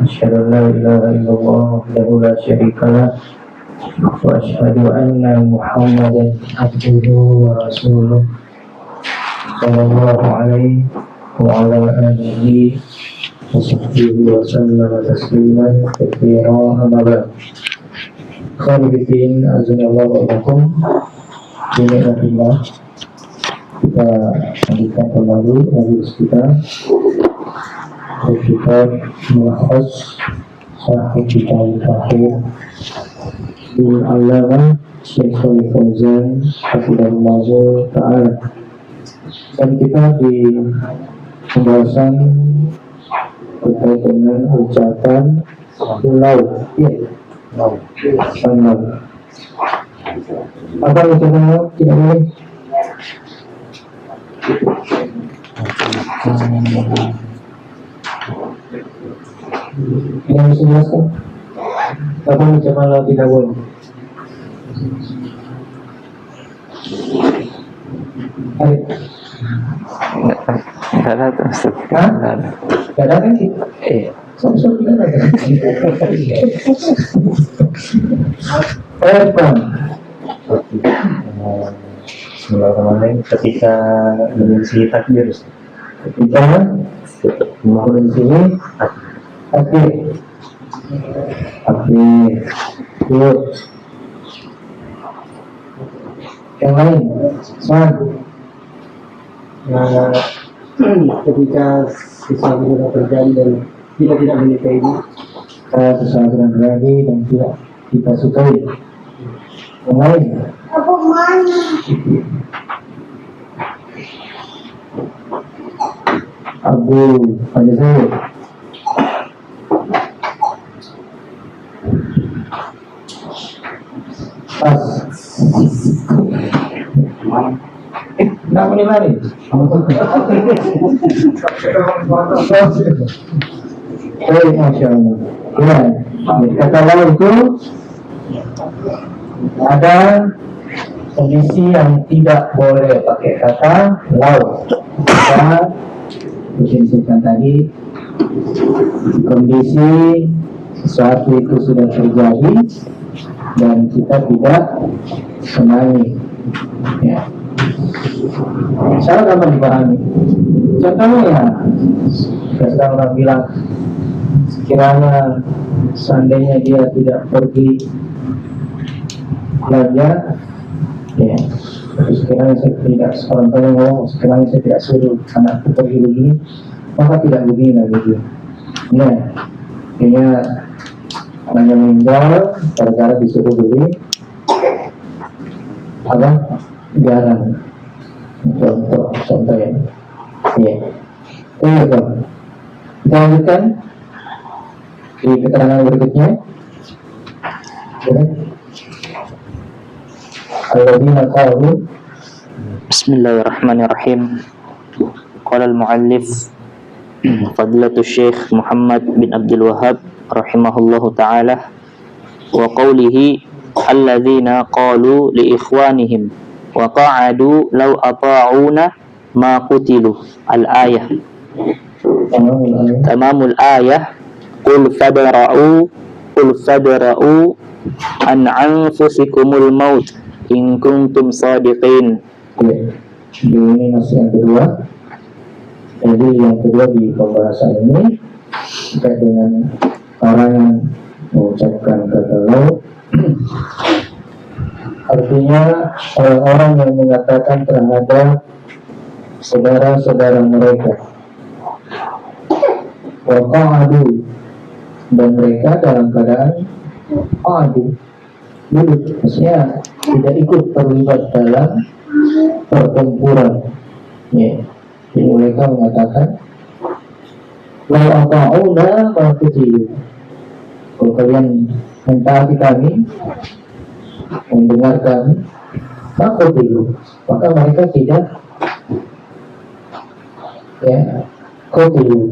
asyhadu an la ilaha illallah wahdahu la syarika lah wa asyhadu anna Muhammadan abduhu wa rasuluh sallallahu alaihi wa ala alihi wa sahbihi wa sallam tasliman katsiran amma ba'd. Khairuddin azanallahu wa iyyakum bi'idznillah. Kita lanjutkan kembali majlis kita Mulakhas Sahih Kitab Al-Fahim Al-Allamah Syekh Shalih Fauzan Hafizahullah Ta'ala. Dan kita di pembahasan terkait dengan ucapan laut. Ya, laut. Apa ucapan laut? Tidak boleh. Yang bisa jelaskan? Apa ucapan laut tidak boleh? Enggak ada Ustaz. Enggak ada kan sih? Soal tidak ada. Bismillahirrahmanirrahim. Ketika mengisi takbir, Ketika mengisi takbir. Good. Yang lain, ketika sesuatu tidak terjadi dan kita tidak menyukai ini, sesuatu yang terjadi dan tidak kita sukai. Yang lain, Abu Fajazul. Pas. Kenapa nih lari? Masya Allah. Ya, kata laut itu ada kondisi yang tidak boleh pakai kata laut. Kita disebutkan tadi kondisi sesuatu itu sudah terjadi dan kita tidak senangi. Ya. Saya dapat dipahami. Contohnya, sedang orang bilang, sekiranya seandainya dia tidak pergi belajar, ya, sekiranya saya tidak, orang tua ngomong, sekiranya saya tidak suruh anakku pergi begini, maka tidak begini lagi dia. Ya, kayaknya anaknya meninggal gara-gara disuruh beli apa? Jarang. Contoh ya. Ya. Kita lanjutkan di keterangan berikutnya. Alladzina qalu. Bismillahirrahmanirrahim. Qala al-muallif Fadilatul Syekh Muhammad bin Abdul Wahhab rahimahullahu ta'ala wa qawlihi alladzina qalu li ikhwanihim wa qa'adu law ata'una ma qutilu al-ayah. Tamamul ayah qul fadra'u an anfusikumul maut in kuntum sadiqin. Ini masih yang kedua. Jadi yang kedua di pembahasan ini terkait dengan orang yang mengucapkan kata laut. Artinya orang-orang yang mengatakan terhadap saudara-saudara mereka waqa'adu, dan mereka dalam keadaan qa'adu, duduk, maksudnya tidak ikut terlibat dalam pertempuran. Ya. Jadi mereka mengatakan la ata'una ma qutilu, kalau kalian mentaati kami, mendengar kami, maka maka mereka tidak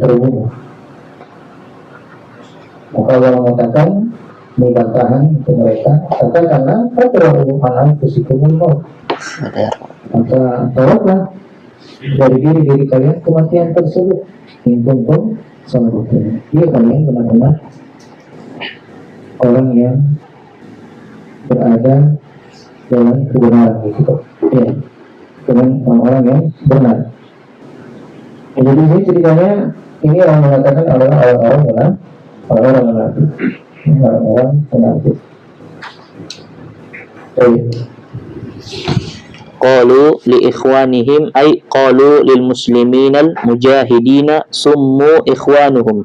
terbunuh. Maka Allah mengatakan ini bantahan untuk mereka, katakanlah fadra'u an anfusikumul maut, maka tolaklah dari diri kalian kematian tersebut, in kuntum sadiqin. Dia kalian benar-benar orang yang berada dalam kebenaran gitu. Ya, dengan orang-orang yang benar. Ya, jadi ini ceritanya ini orang mengatakan orang-orang benar, orang-orang munafik, orang-orang munafik. Qalu li ikhwanihim ay qalu lil musliminal mujahidina summu ikhwanuhum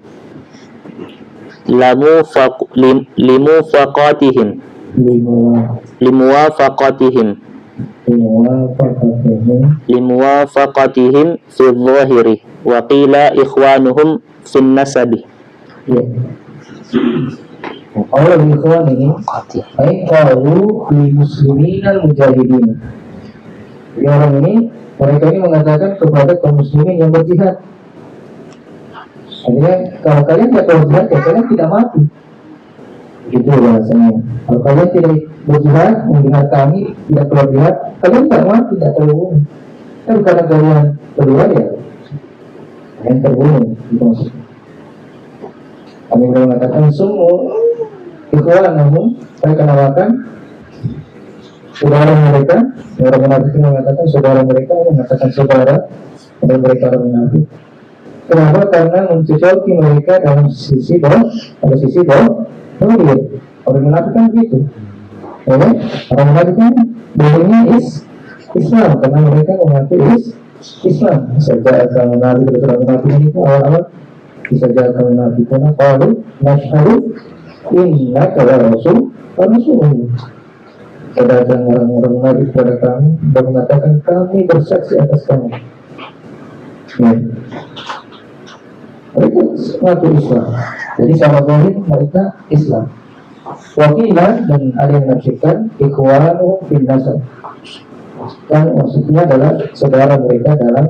limufaqatihim limuwafaqatihim fi dhahiri wa qila ikhwanuhum fi nasabi. Ya. Allah ikhwan ini, ay qalu li musliminal mujahidin. Jadi orang ini, mereka ini mengatakan kepada kaum muslimin yang berjihad. Artinya, kalau kalian tidak berjihad, ya kalian tidak mati. Gitu bahasanya. Kalau kalian tidak berjihad, mendengar kami tidak berjihad, kalian tidak mati, tidak terbunuh. Tapi karena kalian berdua ya, kalian terbunuh. Gitu maksudnya. Kami mengatakan semua ikhwan namun mereka namakan saudara mereka. Orang munafik mengatakan saudara mereka, mengatakan saudara dan mereka orang munafik. Kenapa? Karena mencocoki mereka dalam sisi dohir. Orang munafik kan begitu. Ya, orang munafik kan dohirnya Islam karena mereka mengaku Islam. Sejak orang munafik orang munafik itu awal-awal bisa jadi munafik karena qalu nashhadu innaka la rasul wa rasulullah. Datang orang-orang munafik kepada kami dan mengatakan kami bersaksi atas kamu. Ya. Mereka mengaku Islam. Jadi sama dohir mereka Islam. Wakilah dan ada yang menafsirkan ikhwanu bin nasab. Yang maksudnya adalah saudara mereka dalam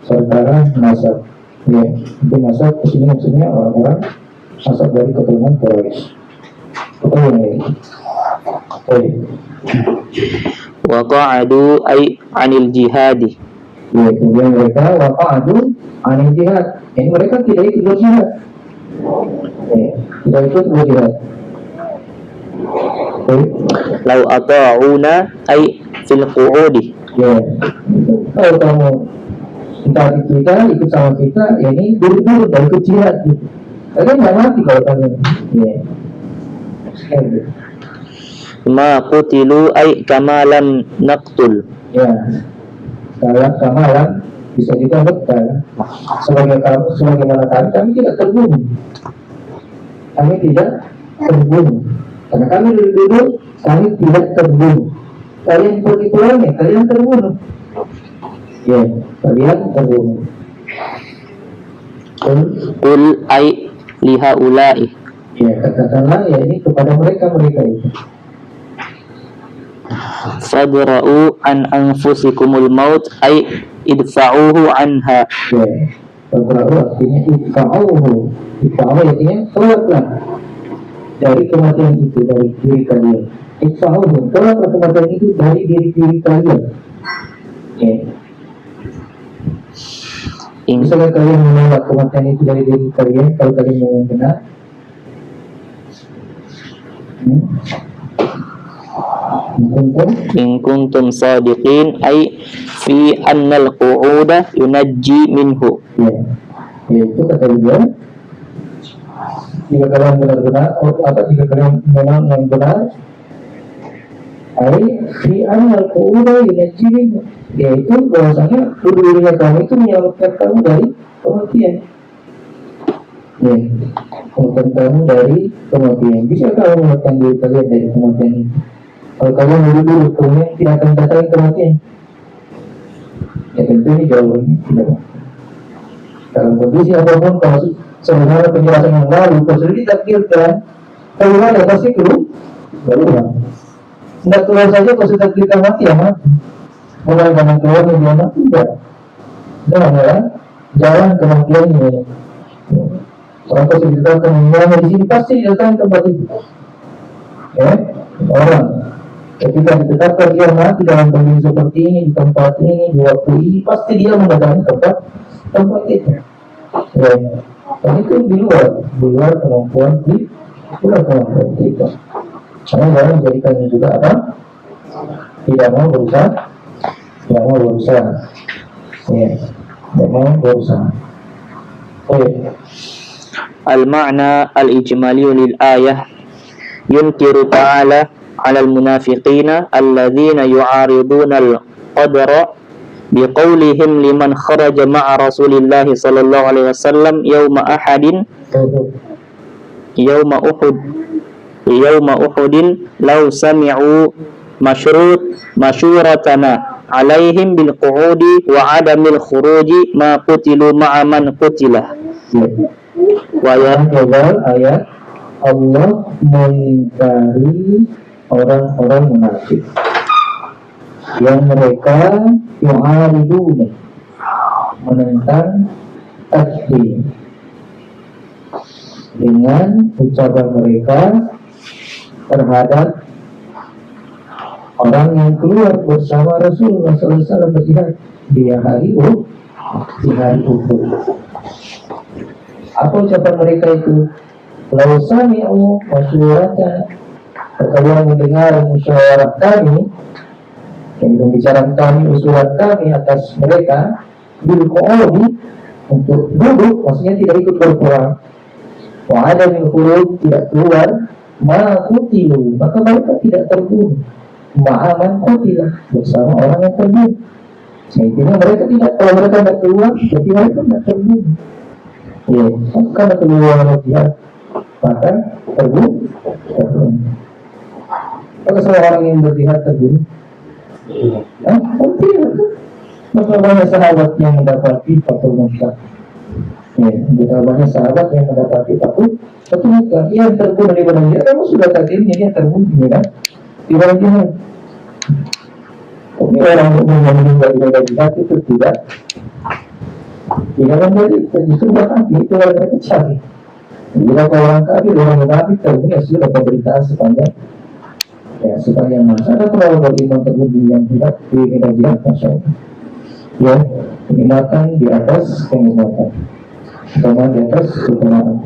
saudara nasab. Ya, itu nasab kesini maksudnya orang-orang nasab dari keturunan Quraisy. Apa yang lain? Waqa'adu ay anil jihadi. Ya, kemudian mereka waqa'adu anil jihad. Ini mereka tidak ikut berjihad. Ya, tidak ikut berjihad. Lau ata'una ay fil qu'udi. Ya, kalau kamu entah kita ikut sama kita, ya ini duduk-duduk dan ikut jihad. Gitu. Kalian nggak mati kalau kalian. Ya. Sekali. Ma qutilu ay kama lam naqtul. Ya, kalau kamalan bisa juga betul. Sebagaimana kami tidak terbunuh. Kami tidak terbunuh. Karena kami duduk, kami tidak terbunuh. Kalian pergi pulangnya, kalian terbunuh. Ya, kalian terbunuh. Qul ay lihaula'i. Ya, katakanlah ya ini kepada mereka itu. Fadra'u an anfusikumul maut ay idfa'uhu anha. Ya, fadra'u artinya idfa'uhu. Idfa'uhu artinya tolaklah dari kematian itu dari diri kalian. Idfa'uhu, tolaklah kematian itu dari diri kalian. Ya. Misalnya kalian menolak kematian itu dari diri kalian, kalau kalian memang benar. In kuntum sadiqin ay fi annal qu'uda yunajji minhu. Ya, itu kata dia. Jika kalian benar-benar, jika kalian memang yang benar, ay fi annal qu'uda yunajji minhu, yaitu bahwasanya dirinya kamu itu menyelamatkan kamu dari kematian. Ya, menyelamatkan kamu dari kematian. Bisa kamu menyelamatkan diri kalian dari kematian itu? Kalau kalian dulu kemudian tidak akan datang kematian. Ya tentu ini jawabannya tidak. Dalam kondisi apapun, kalau sebenarnya penjelasan yang lalu kalau sudah ditakdirkan keluar ya pasti keluar. Tidak keluar saja kalau sudah ditakdirkan mati ya mati. Mulai dengan keluar dia mati tidak. Jangan ya, jalan kematiannya. Orang kalau sudah ditakdirkan meninggalnya di sini pasti datang tempat itu. Ya, orang ketika ditetapkan dia mati dalam kondisi seperti ini, di tempat ini, di waktu ini, pasti dia mendatangi tempat itu. Ya. Dan itu di luar kemampuan kita. Karena jangan menjadikannya juga apa? Tidak mau berusaha. Ya, tidak mau berusaha. المعنى الإجمالي للآية ينكر تعالى على المنافقين الذين يعارضون القدر بقولهم لمن خرج مع رسول الله صلى الله عليه وسلم يوم أحد لو سمعوا مشورتنا عليهم بالقعود وعدم الخروج ما قتلوا مع من قتله. Ayat Allah mengingkari orang-orang munafik yang mereka yu'aridun, menentang takdir dengan ucapan mereka terhadap orang yang keluar bersama Rasulullah SAW berjihad di hari Uhud. Apa ucapan mereka itu? Lau sami'u masyuratan, kalian mendengar musyawarah kami, yang pembicaraan kami, usulan kami atas mereka, bil qu'udi, untuk duduk, maksudnya tidak ikut berperang, wa ada min khuruj, tidak keluar, ma qutilu, maka mereka tidak terbunuh, ma'aman qutilah, bersama orang yang terbunuh. Sehingga mereka tidak, kalau mereka tidak keluar, berarti mereka tidak terbunuh. Ya, karena keluar jihad, maka terbunuh. Maka seorang yang berjihad terbunuh. Tidak. Maka banyak sahabat yang mendapati Fathul Makkah. Ya, banyak sahabat yang mendapati Fathul Makkah. Yang terbunuh di badan jihad, kamu sudah takdirnya dia terbunuh, ya kan? Di badan jihad. Tapi orang yang meninggal di badan jihad itu tidak menjadi justru bahkan itu orang yang kecil. Jika orang kafir, orang munafik terbunuh, sudah pemberitaan sepanjang masa. Ada kalau beriman terbunuh yang tidak di badan jihad, masya Allah. Ya, kenikmatan di atas kenikmatan, utama di atas keutamaan.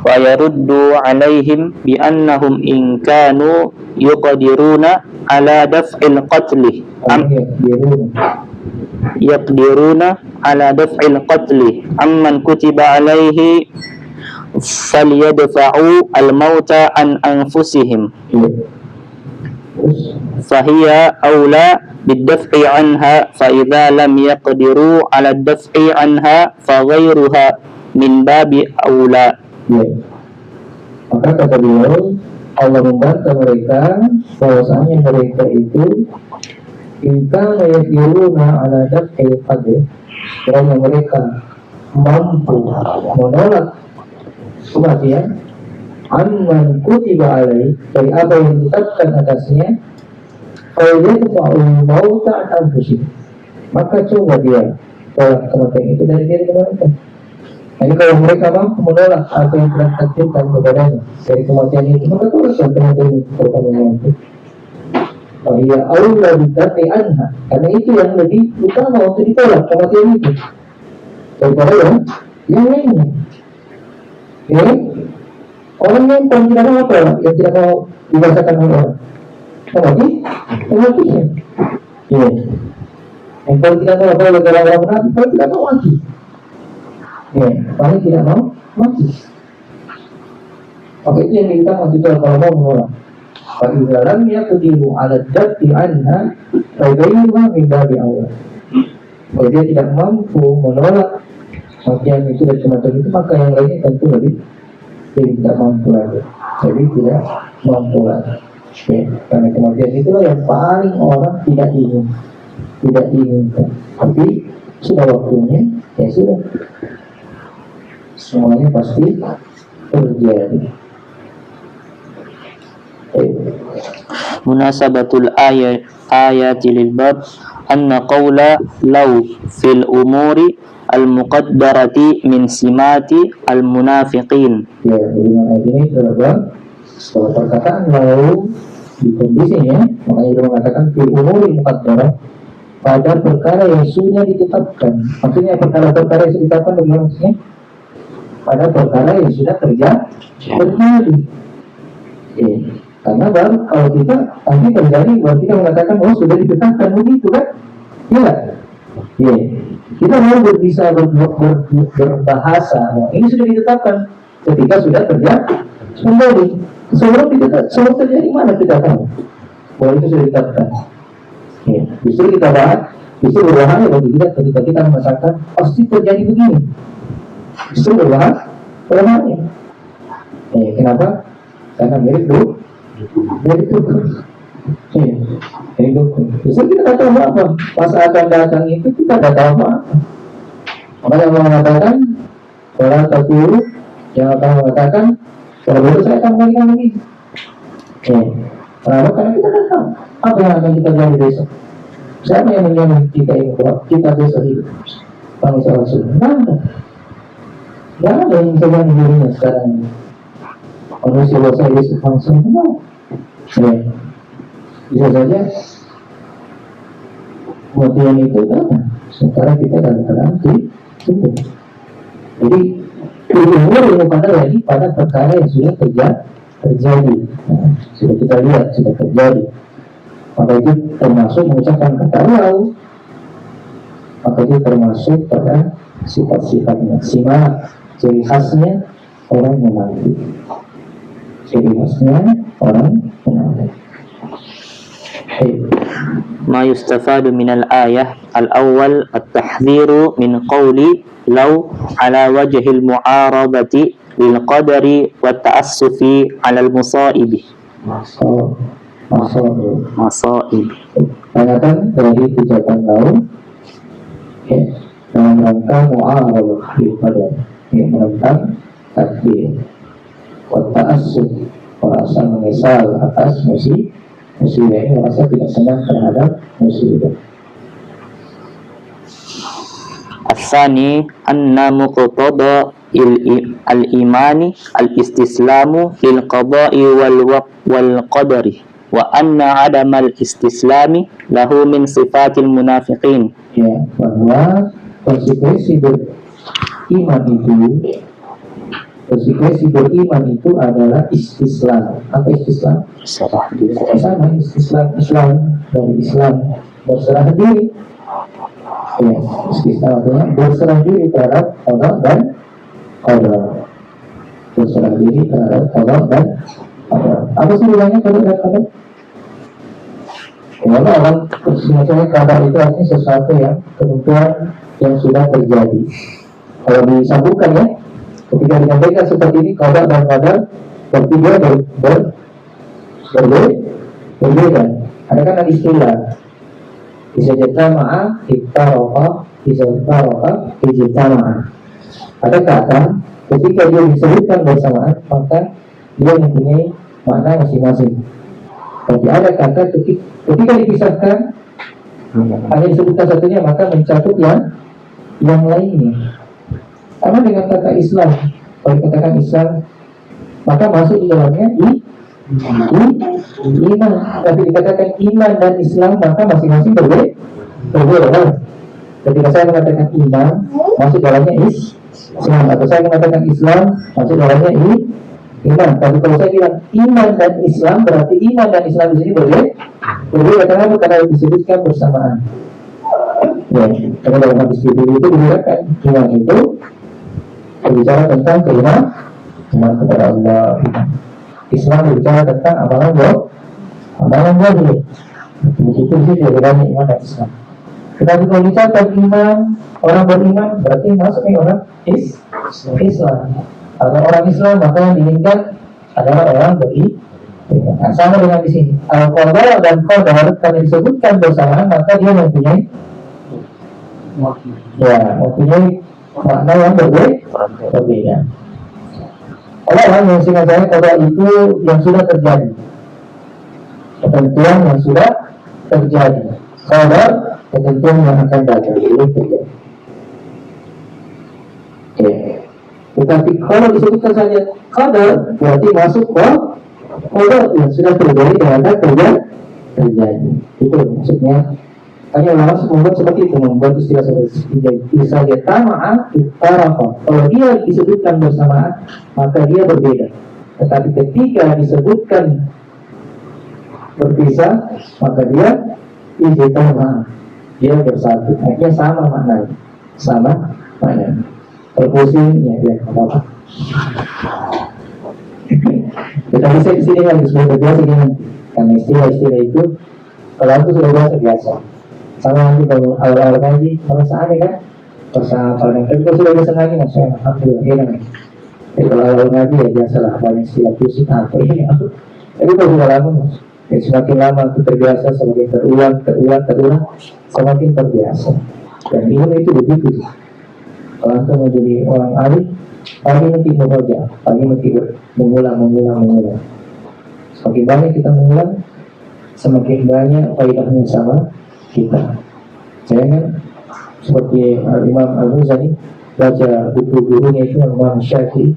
Wa yaruddu alaihim bi annahum in kanu yuqdiruna ala daf'il qatli yaqdiruna ala daf'il qatli amman kutiba alaihi falyadfa'u al-mauta an anfusihim fahiya awla bid-daf'i anha fa idza lam yaqdiru ala ad-daf'i anha fa ghayruha min babi awla. Maka kata beliau, Allah membantah mereka bahwasanya mereka itu inka yaqdiruna ala daf'il qadr, karena mereka mampu menolak kematian amman kutiba alai, dari apa yang ditetapkan atasnya, fayyadfa'ul mauta an anfusihim, maka coba dia tolak kematian itu dari diri mereka. Jadi kalau mereka mampu menolak apa yang telah ditakdirkan kepadanya dari kematian itu, maka tolak kematian itu kepada mampu. Ya Allah dikati anha, karena itu yang lebih utama untuk ditolak kematian itu daripada yang lainnya. Ya, orang yang tidak mau apa, yang tidak mau dirasakan oleh orang, kematian. Ya, yang kalau tidak mau apa, kalau orang munafik, kalau tidak mau mati. Ya, paling tidak mau mati. Maka itu yang minta waktu itu kalau mau menolak. Bagi dalam ya kediru alat dati anha, bagaimana minta di awal. Kalau dia tidak mampu menolak kematian itu dan semacam itu, maka yang lainnya tentu lebih tidak mampu lagi. Jadi tidak mampu lagi. Ya, karena kematian itulah yang paling orang tidak inginkan. Tapi sudah waktunya, ya sudah. Semuanya pasti terjadi. Munasabatul ayati lil bab anna qawla law fil umuri al muqaddarati min simati al munafiqin. Ya, dengan ayat ini terdapat sebuah perkataan lalu di kondisinya, makanya dia mengatakan fil umuri muqaddarah, pada perkara yang sudah ditetapkan. Maksudnya perkara-perkara yang sudah ditetapkan bagaimana maksudnya? Pada perkara yang sudah terjadi. Karena baru kalau kita nanti terjadi baru kita mengatakan oh sudah ditetapkan begitu kan? Iya. Kita mau bisa berbahasa. Ini sudah ditetapkan ketika sudah terjadi. Sebelum terjadi mana kita tahu bahwa itu sudah ditetapkan. Justru kita bahas, justru berbahaya bagi kita ketika kita mengatakan pasti terjadi begini. Justru berbahaya. Kenapa? Karena mirip dulu. Justru kita tidak tahu apa masa akan datang itu kita tidak tahu apa. Makanya yang mengatakan orang terpilih yang akan mengatakan kalau begitu saya akan mengatakan begini. Kenapa? Karena kita tidak tahu apa yang akan kita jadi besok. Siapa yang menjamin kita ini bahwa kita besok hidup? Bangsa Rasul. Tidak ada yang bisa menjamin dirinya sekarang ini. Manusia saya besok bangsa itu bisa saja kemudian itu datang. Sekarang kita dalam keadaan tidur. Jadi ilmu pada lagi pada perkara yang sudah terjadi. Sudah kita lihat sudah terjadi. Maka itu termasuk mengucapkan kata lau. Maka itu termasuk pada sifat-sifatnya. Simak ciri khasnya orang munafik. Ciri khasnya orang munafik. ما يستفاد من الآية الأول التحذير من قول لو على وجه المعارضة للقدر والتأسف على المصائب. Masaib. Tanyakan dari ucapan lau dalam rangka mu'aradah pada menentang takdir wa ta'assub, merasa menyesal atas musibah ini, merasa tidak senang terhadap musibah. Al-thani anna muqtada al-imani al-istislamu lil qada'i wal qadari wa anna adama al-istislami lahu min sifatil munafiqin. Ya, bahwa konsekuensi beriman itu adalah istislam. Apa istislam? Sama Islam dari Islam berserah diri. Ya, istislam artinya berserah diri terhadap Allah dan qadar. Berserah diri terhadap Allah dan qadar. Apa sih bedanya qadar dan qadar? Karena orang misalnya qadar itu artinya sesuatu yang ketentuan yang sudah terjadi. Kalau disambungkan ya, ketika menyampaikan seperti ini qadar dan qadar bertiga berbeda. Ada kan ada istilah ijtama'a, iftaraqa, ijtama'a. Ada kata ketika dia disebutkan bersamaan maka dia mempunyai makna masing-masing. Tapi ada kata ketika dipisahkan hanya disebutkan satunya maka mencakup yang lainnya. Sama dengan kata Islam. Kalau dikatakan Islam maka masuk di dalamnya iman. Tapi dikatakan iman dan Islam maka masing-masing berbeda. Ketika saya mengatakan iman masuk dalamnya Islam, atau saya mengatakan Islam masuk dalamnya iman. Tapi kalau saya bilang iman dan Islam berarti iman dan Islam di sini berbeda. Kenapa? Karena disebutkan bersamaan. Ya, karena dalam hadis itu dikatakan iman itu berbicara tentang iman kepada Allah. Islam berbicara tentang amalan zahir. Begitu sih bedanya iman dan Islam. Tetapi kalau bicara iman, orang beriman berarti masuknya orang Islam. Atau orang Islam maka yang diinginkan adalah orang beriman. Nah, sama dengan di sini. Al-qadar dan qadar karena disebutkan bersamaan maka dia mempunyai makna yang berbeda. Orang yang singkat saya qadar itu yang sudah terjadi, ketentuan yang sudah terjadi. Qadar ketentuan yang akan datang itu terjadi. Tetapi kalau disebutkan saja qadar berarti masuk qadar yang sudah terjadi dan akan terjadi. Itu maksudnya Hanya ulama membuat seperti itu, membuat istilah seperti itu. Saja tama'a tarafa. Kalau dia disebutkan bersamaan, maka dia berbeda. Tetapi ketika disebutkan berpisah, maka dia ijtama, dia bersatu. Artinya sama maknanya, sama maknanya. Terpusing ya dia apa? Kita bisa di sini lagi sudah terbiasa dengan karena istilah-istilah itu kalau aku sudah biasa. Sama nanti kalau awal-awal ngaji merasa aneh kan? Merasa apa? Tapi kalau sudah biasa ngaji, maksudnya alhamdulillah enak. Jadi kalau awal ngaji ya biasalah banyak istilah pusing apa ini. Tapi kalau sudah lama, ya semakin lama aku terbiasa, semakin terulang, semakin terbiasa. Dan ilmu itu begitu. Kalau anda mau jadi orang alim, pagi mesti bekerja, pagi mesti mengulang. Semakin banyak kita mengulang, semakin banyak faedahnya sama kita. Saya kan seperti Imam Al-Ghazali baca buku gurunya itu Imam Syafi'i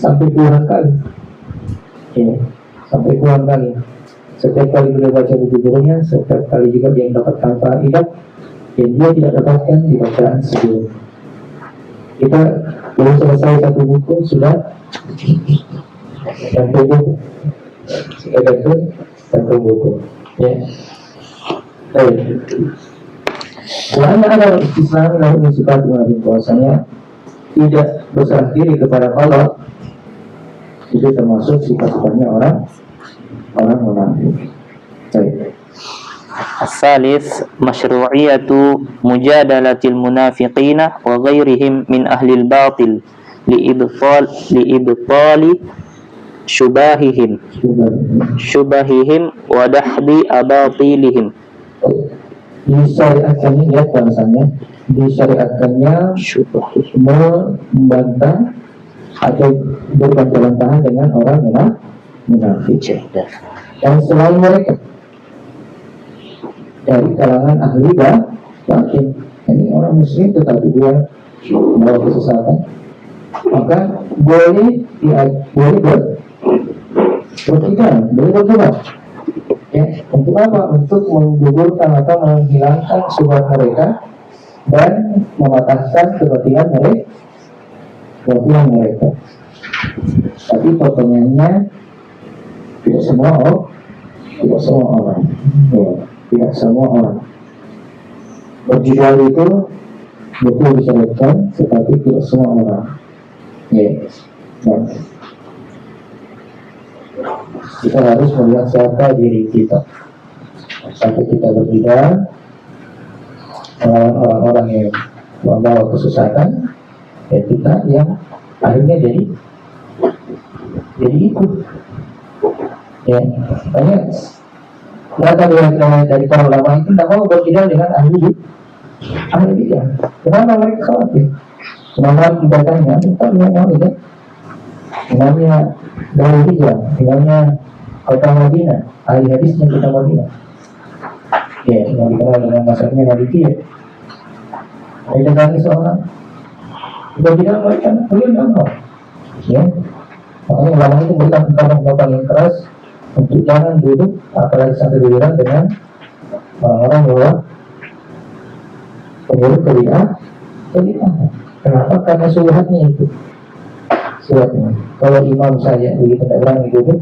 sampai puluhan kali. Ya, sampai puluhan kali. Setiap kali beliau baca buku gurunya, setiap kali juga dia mendapatkan faedah yang dia tidak dapatkan di bacaan sebelumnya. Kita belum selesai satu buku sudah gantung buku, gantung buku. Ya. Baik. Selain ada Islam lalu sifat mengenai bahwasanya tidak berserah diri kepada Allah, itu termasuk sifat-sifatnya orang munafik. Baik. الثالث مشروعية مجادلة المنافقين وغيرهم من أهل الباطل لإبطال شبههم ودحض أباطيلهم. Disyariatkannya ya bahasanya, disyariatkannya membantah atau berbantah-bantahan dengan orang munafik dan selain mereka dari kalangan ahli batin. Ini orang muslim tetapi dia membawa kesesatan, maka boleh bertiga, boleh berdebat. Ya, untuk apa? Untuk menggugurkan atau menghilangkan syubhat mereka dan mematahkan kebatilan mereka. Tapi pertanyaannya tidak semua orang. Ya. Tidak semua orang. Berjidal itu betul disebutkan, tetapi tidak semua orang. Yes. Nah, kita harus melihat siapa diri kita. Sampai kita berjidal melawan orang-orang yang membawa kesesatan, dan kita yang akhirnya jadi ikut. Ya, banyak. Mereka dari para ulama itu tidak mau berjidal dengan ahli dia. Kenapa mereka khawatir? Kenapa kita tanya? Kita mau itu. Imamnya dari Hijrah, imamnya Kota Madinah, ahli hadisnya Kota Madinah. Ya, yang dikenal dengan masanya Malikiyah. Mereka tanya seorang berjidal mereka, beliau tidak mau. Ya, makanya ulama itu berikan ungkapan yang keras untuk jangan duduk, apalagi sampai berjalan dengan orang-orang bahwa pengurus kebidahan. Kenapa? Karena syubhatnya itu. Syubhatnya. Kalau imam saja begitu tidak berani duduk,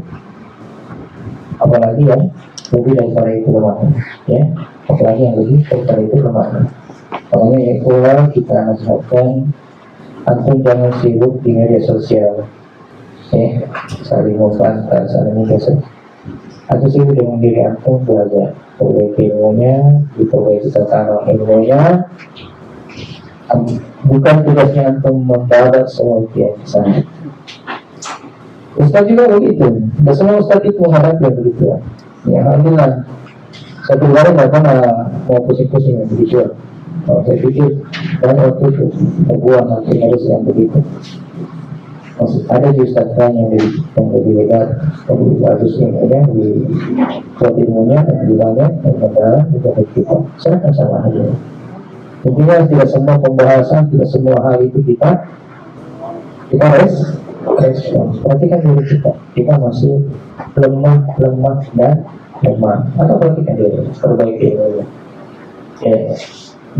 apalagi yang lebih daripada itu lemahnya. Ya, apalagi yang lebih daripada itu lemahnya. Makanya ya keluar kita nasihatkan antum jangan sibuk di media sosial. Ya, saling membantah, saling menggosip. Atau sibuk dengan diri antum belajar, perbaiki ilmunya, diperbaiki tentang ilmunya. Bukan tugasnya antum membalas semua yang sana. Ustaz juga begitu. Dan semua ustaz itu menghadapi yang begitu. Ya, alhamdulillah. Satu kali nggak pernah mau pusing-pusing yang begitu. Saya pikir dan waktu itu buang nanti harus yang begitu. Maksud ada di ustaz yang lebih lebar, lebih bagus ilmunya, di kuat ilmunya, lebih banyak, lebih mendalam, lebih kita. Serahkan sama aja. Intinya tidak semua pembahasan, tidak semua hal itu kita respon. Perhatikan diri kita masih lemah dan lemah. Atau perhatikan diri, perbaiki ilmunya. Ya,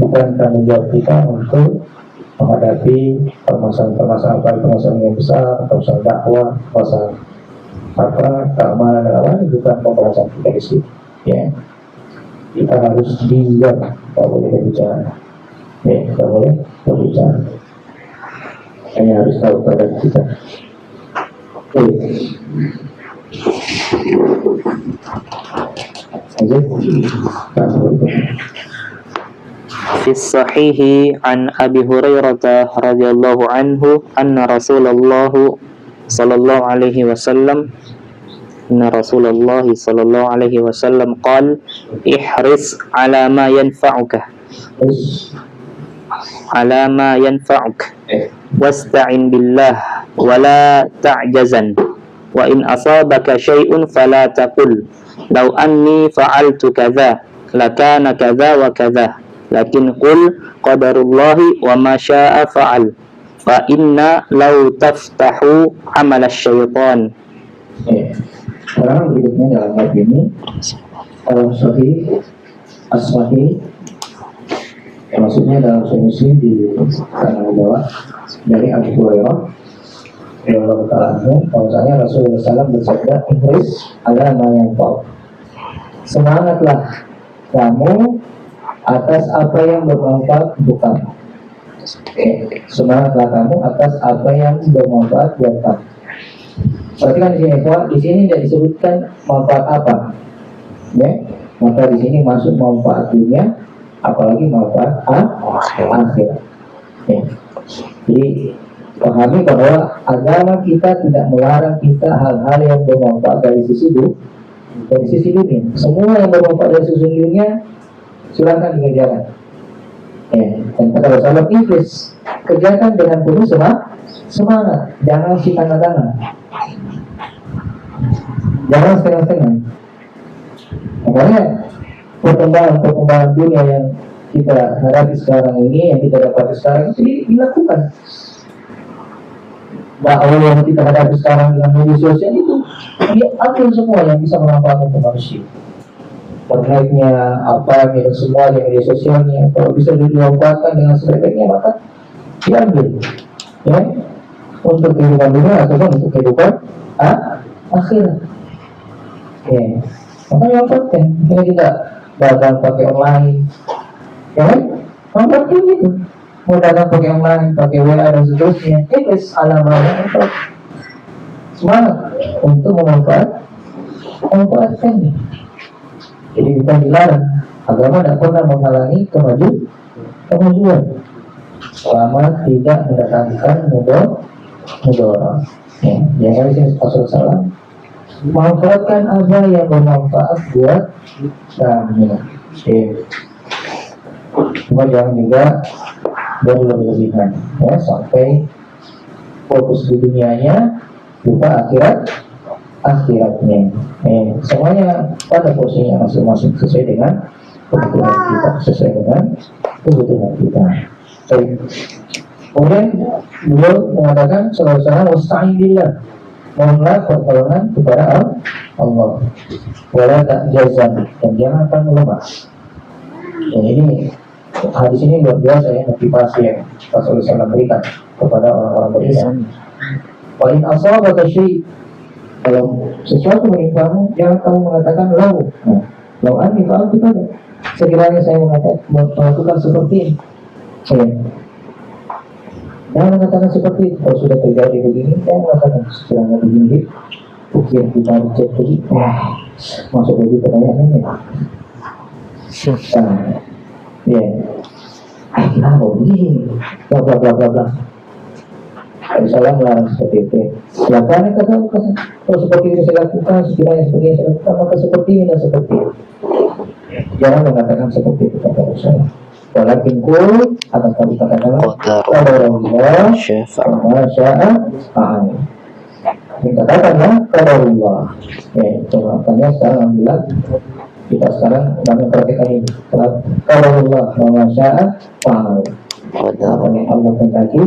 bukan tanggung jawab kita untuk menghadapi permasalahan yang besar, permasalahan dakwah, permasalahan keamanan dakwah, itu bukan pembahasan kita di sini. Ya, kita harus diam, tidak boleh berbicara. Ya, tidak boleh berbicara. Hanya harus tahu pada kita. في الصحيح عن أبي هريرة رضي الله عنه أن رسول الله صلى الله عليه وسلم قال احرص على ما ينفعك واستعن بالله ولا تعجزن وإن أصابك شيء فلا تقل لو أني فعلت كذا لكان كذا وكذا لكن قل قدر الله وما شاء فعل فإن لو تفتح عمل الشيطان. Sekarang berikutnya dalam bab ini dalam Sahih As-Sahih, maksudnya dalam Sahih Muslim di sana bawah dari Abu Hurairah radhiyallahu ta'ala anhu, bahwasanya Rasulullah SAW bersabda, "Ihris ala ma yanfa'uk." Semangatlah kamu atas apa yang bermanfaat untuk kamu. Semangatlah kamu atas apa yang bermanfaat buat kamu. Perhatikan di sini, di sini tidak disebutkan manfaat apa, ya. Maka di sini masuk manfaat dunia, apalagi manfaat akhirat. Ya. Jadi pahami bahwa agama kita tidak melarang kita hal-hal yang bermanfaat dari sisi dunia. Semua yang bermanfaat dari sisi dunia silakan dikerjakan. Ya. Dan kata Rasulullah, Iblis kerjakan dengan penuh semangat, jangan si tengah-tengah. Jangan setengah-setengah. Makanya perkembangan dunia yang kita hadapi sekarang ini, yang kita dapat sekarang ini dilakukan. Dakwah yang kita hadapi sekarang dengan media sosial itu diambil semua yang bisa memanfaatkan untuk manusia. Internetnya, apa semua di media sosialnya, kalau bisa dimanfaatkan dengan sebaik-baiknya maka diambil, ya, untuk kehidupan dunia ataupun untuk kehidupan akhirat. Ya, makanya manfaatkan. Kita tidak dagang pakai online, ya kan? Manfaatkan itu. Mau dagang pakai online, pakai WA dan seterusnya. Itu alamatnya untuk semangat untuk memanfaatkan. Jadi bukan dilarang. Agama tidak pernah menghalangi kemajuan selama tidak mendatangkan mudarat. Ya, jangan di sini Rasulullah manfaatkan apa yang bermanfaat buat kami. Cuma jangan juga berlebihan, ya, sampai fokus di dunianya lupa akhiratnya. Semuanya pada posisinya masing-masing sesuai dengan kebutuhan kita. Baik. Kemudian beliau mengatakan sallallahu wasta'in billah, mohonlah pertolongan kepada Allah, wala ta'jazan, dan jangan akan melemah. Dan ini hadis ini luar biasa, ya, motivasi yang Rasulullah SAW berikan kepada orang-orang beriman. Wa in asabaka syai', kalau sesuatu menimpamu, jangan kamu mengatakan lau anni fa'altu kada, sekiranya saya melakukan seperti ini. Jangan mengatakan seperti itu. Kalau sudah terjadi begini, jangan mengatakan sekiranya begini. Ukir kita cek begitu, masuk lagi pertanyaannya. Ya, kenapa begini? Bla bla bla bla bla. Saya melarang seperti itu. Silakan kata kalau seperti ini saya lakukan, sekiranya seperti ini saya lakukan, maka seperti ini dan seperti ini. Jangan mengatakan seperti itu kata Rasulullah. Walakin kul, akan kami katakan qadarullah wa syaa fa'al. Katakanlah qadarullah. Makanya sekarang alhamdulillah kita sekarang banyak praktekkan ini. Qadarullah wa syaa fa'al. Apa yang Allah kehendaki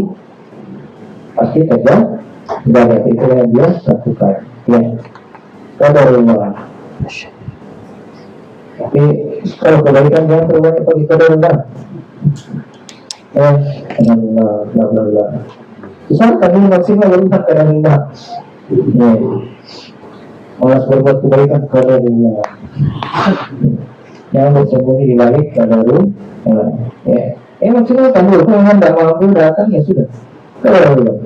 pasti terjadi. Tidak itu yang dia lakukan. Ya, qadarullah. Tapi Kalau kebaikan jangan terlalu banyak bagi rendah. Dengan bla bla bla. Usahakan ini maksimal melihat keadaan rendah. Malas berbuat kebaikan kepada dunia. Jangan bersembunyi di balik keadaan. Maksimal kamu kalau tidak mampu datang ya sudah. Kalau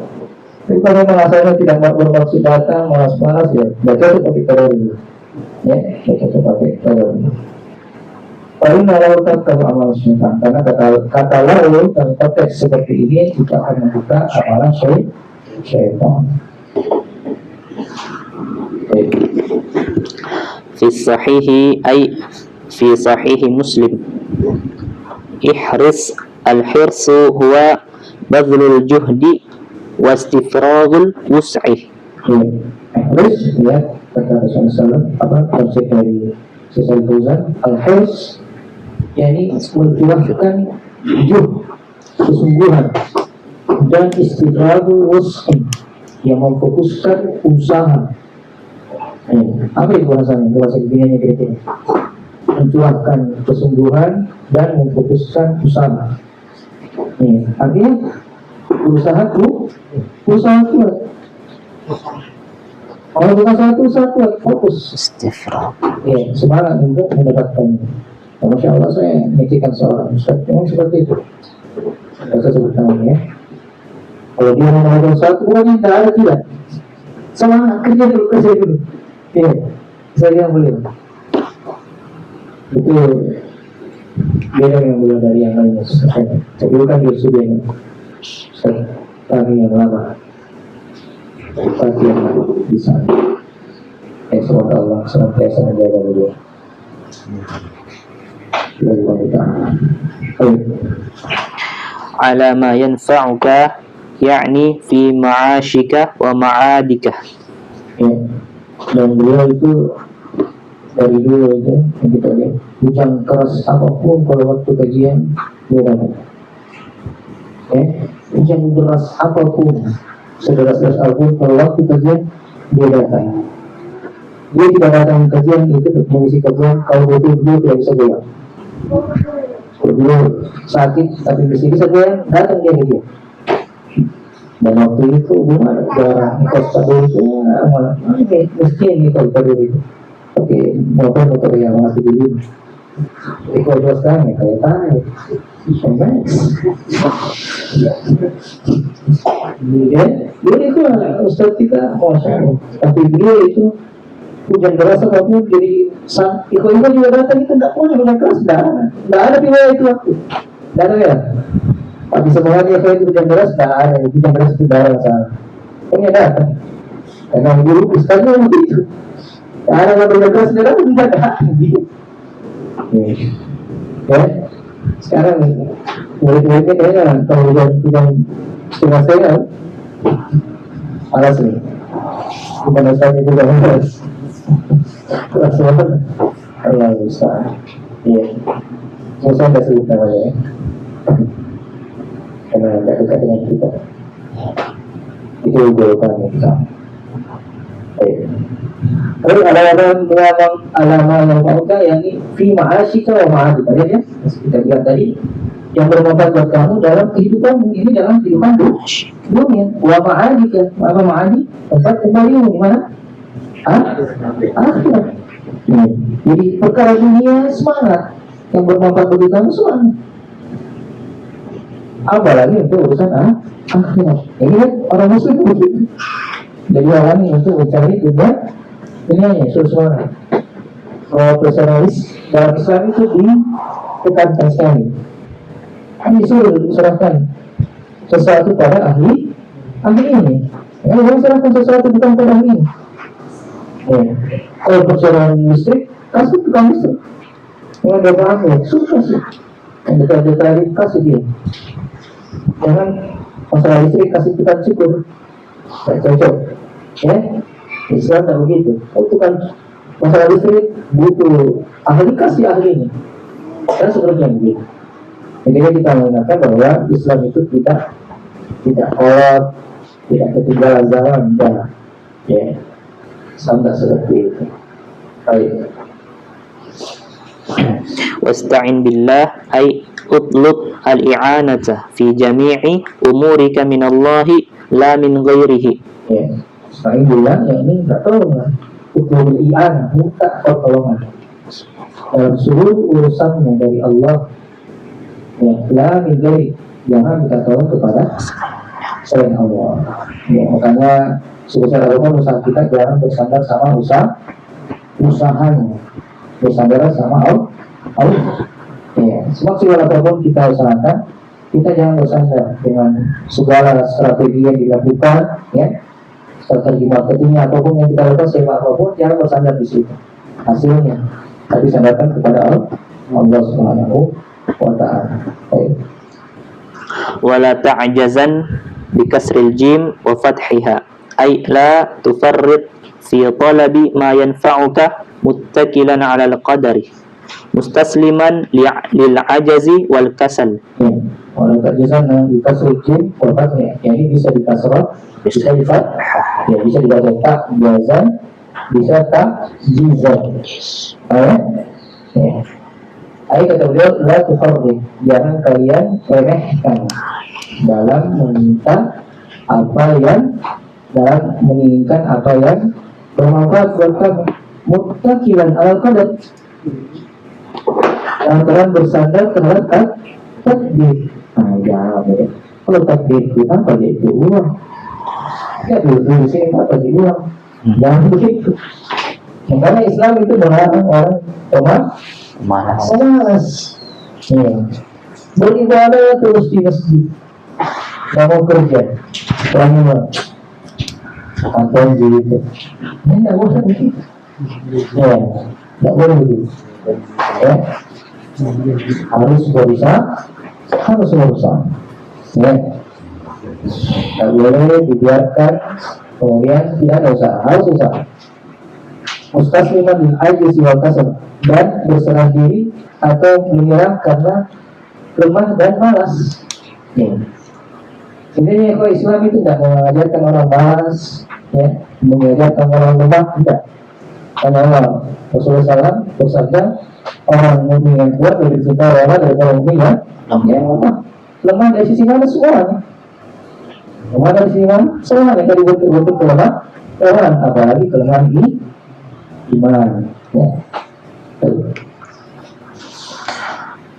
tapi kalau merasanya tidak bermaksud datang, malas-malas ya, baca itu pakai kalau dulu. Baca itu pakai kalau dulu. Paling kalau tetap amal syaitan, karena kata lalu dan teks seperti ini juga akan membuka amalan syaitan. Fi sahihi ay fi sahihi Muslim. Al-hirsu huwa badlul juhdi wastifragul wus'i. Al-hirs ya kata Rasulullah apa konsep dari Syekh Fauzan, al-hirs yakni menjuangkan kesungguhan dan istifragul wus'i yang memfokuskan usaha. Apa itu bahasanya? Bahasa Indonesia kira-kira menjuangkan kesungguhan dan memfokuskan usaha. Artinya usaha kuat. Kalau bukan usaha kuat, fokus. Semangat untuk mendapatkannya. Masya Allah, saya memikirkan seorang ustaz memang seperti itu. Saya sebut namanya. Kalau dia mengadakan satu pokoknya tidak ada tidak. Semangat kerja dulu. Saya yang beliau. Itu beda yang beliau dari yang lainnya. Tapi kan dia sudah kami yang lama pasti yang bisa semoga Allah senantiasa menjaga beliau. Ala ma yanfa'uka yakni fi ma'ashika wa ma'adika. Dan beliau itu dari dulu itu kita lihat hujan keras apapun kalau waktu kajian dia datang. Hujan deras apapun sederas-deras apapun kalau waktu kajian dia datang. Dia tidak datang kajian itu untuk mengisi kajian kalau betul dia tidak bisa pulang. Kalau dia sakit tapi bisa pulang datang dia ke dia. Dan waktu itu belum ada darah kos itu malah mesti ini kalau itu pakai motor yang masih dulu. Jadi kalau sekarang ya kayak tahu Jadi itu Ustaz kita tapi beliau itu hujan deras apapun jadi ikut-ikut juga datang itu tidak punya hujan keras tidak ada riwayat itu waktu tidak ada ya tapi semuanya kalau itu hujan deras tidak ada hujan deras itu darah sana punya datang karena dulu Ustaznya begitu tidak ada hujan deras tidak ada gitu sekarang murid-muridnya kayaknya kalau hujan setengah setengah panas nih bukan Ustaznya juga panas Allah bisa saya tidak sebut namanya karena tidak dekat dengan kita itu golongan kita Lalu alama yang mauka yakni fi ma'asyika wa ma'adika ya kita lihat tadi yang bermanfaat buat kamu dalam kehidupanmu ini dalam kehidupan dunia wa ma'adika apa ma'adi tempat kembalimu di mana? Akhirat. Jadi perkara dunia semangat yang bermanfaat bagi kamu semangat apalagi untuk urusan akhirat. Ini kan orang muslim begitu. Jadi orang ini untuk mencari dunia dunianya semangat. Kalau personalis dalam Islam itu ditekankan sekali. Disuruh serahkan sesuatu pada ahli ini. Jangan serahkan sesuatu bukan pada ahli ini. Kalau persoalan listrik, kasih tukang listrik. Yang ada bahannya, susah sih. Yang detail-detail kasih dia. Jangan masalah listrik kasih tukang cukur. Tak cocok. Islam tak begitu. Tukang masalah listrik butuh ahli, kasih ahli ini. Dan seperti yang begitu. Jadi kita mengingatkan bahwa Islam itu tidak kolot, tidak ketinggalan zaman, tidak. Islam tak seperti itu. Baik. Wasta'in billah ay utlub al-i'anata fi jami'i umurika minallahi la min ghairihi. Ya, selain bilang ya ini minta tolong lah. Utul i'anah, minta pertolongan dalam seluruh urusanmu dari Allah. Ya, la min ghairi, jangan minta tolong kepada selain Allah. Ya, makanya sebesar apapun usaha kita jangan bersandar sama usahanya, bersandar sama Allah. Ya, semaksimal apapun kita usahakan, kita jangan bersandar dengan segala strategi yang dilakukan, ya, strategi marketingnya apapun yang kita lakukan, sewa apapun, jangan bersandar di situ. Hasilnya, tapi sandarkan kepada Allah Subhanahu wa Ta'ala. Baik. Wala ta'jazan bi kasril jim wa fathiha ay la tufarrid fi talabi ma yanfa'uka muttakilan 'ala al-qadari mustasliman lil ajazi wal kasal. Ya, orang terjemahan di kasrul jim wafatnya, ya, ini bisa dikasrah, bisa difat, ya, bisa dibaca tak jazan, bisa tak jizan. Ya. Ayat kata beliau, la tufarrid, jangan kalian remehkan dalam meminta apa yang, dalam menginginkan apa yang bermanfaat buat kamu, muttakilan ala qadar, lantaran bersandar terhadap takdir. Nah, jangan ya. Kalau takdir kita apa itu uang? Ya dulu sini apa di uang? Jangan begitu. Makanya Islam itu melarang orang pemalas. Ya. Beribadah terus di masjid, nggak mau kerja, lama atau gitu. Ini nggak boleh begitu. Ya, nggak boleh begitu. Ya, harus berusaha. Ya, nggak boleh dibiarkan kemudian tidak ada usaha, harus usaha. Mustasliman bil ajzi wal kasal, dan berserah diri atau menyerah karena lemah dan malas. Ya. Sebenarnya kalau Islam itu tidak mengajarkan orang malas, ya, mengajarkan orang lemah, tidak. Karena Allah Rasulullah SAW bersabda, orang mukmin yang kuat lebih cinta Allah daripada orang mukmin yang lemah. Lemah dari sisi mana semuanya? Lemah dari sisi mana? Semuanya dari bentuk kelemahan, apalagi kelemahan iman. Ya.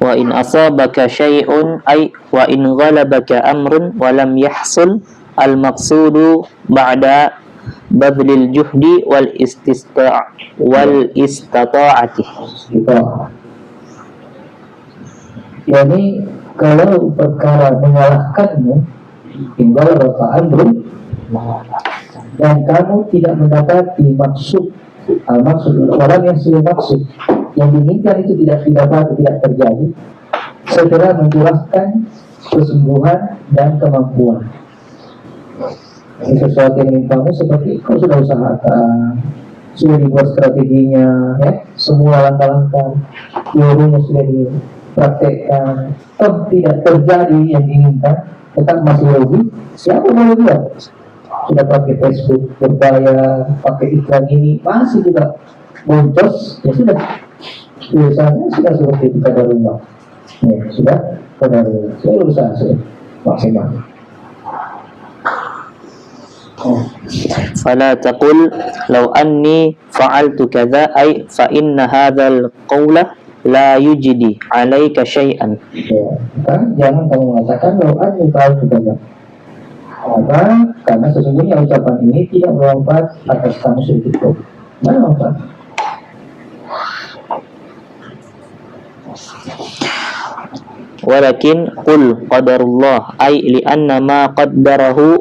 Wa in asabaka syai'un ay wa in ghalabaka amrun wa lam yahsul al maqsudu ba'da badlil juhdi wal istata'ati. Gitu. Yani kalau perkara mengalahkanmu, tinggal bapak amrun, dan kamu tidak mendapati maksud orang yang sudah maksud yang diinginkan itu tidak terjadi, segera mencurahkan kesungguhan dan kemampuan. Ini sesuatu yang menimpamu seperti kau sudah usahakan, sudah dibuat strateginya, ya, semua langkah-langkah teorinya sudah dipraktekkan, toh tidak terjadi yang diinginkan, tetap masih rugi. Siapa boleh buat? Sudah pakai Facebook berbayar, pakai iklan ini, masih juga boncos, ya sudah. Biasanya sudah seperti itu pada rumah, ya, sudah pada rumah, sudah usaha sudah maksimal. Fala taqul law anni fa'altu kadza ay fa inna hadzal qawla la yujdi 'alaika syai'an. Ya, kan jangan kamu mengatakan law anni fa'altu kadza. Apa? Karena sesungguhnya ucapan ini tidak bermanfaat atas kamu sedikit pun. Mana manfaat? Walakin qul qadarullah ay li anna ma qaddarahu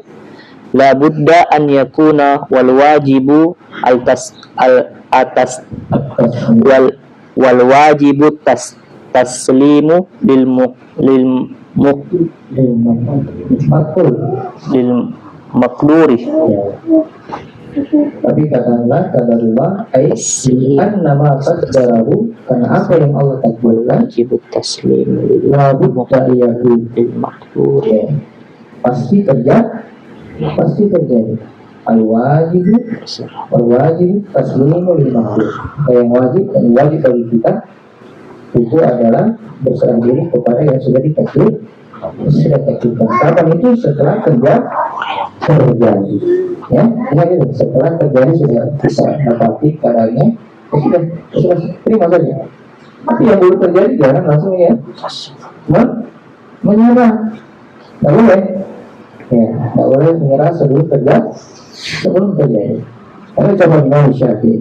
la budda an yakuna wal wajibu wal wajibu taslimu lil maqduri. Tapi katakanlah kadarullah an nama qaddarahu, karena apa yang Allah takdirkan Wajibu taslimu la budda yahu lil maqduri. pasti terjadi al wajib taslimu lil maqdur. Yang wajib bagi kita itu adalah berserah diri kepada yang sudah ditakdirkan. Kapan itu? Setelah terjadi, ya, ingat itu, setelah terjadi sudah bisa dapati keadaannya, ya sudah terima saja. Tapi yang belum terjadi jangan langsung ya menyerah, nggak boleh, ya, nggak boleh menyerah sebelum terjadi. Karena coba Imam Syafi'i,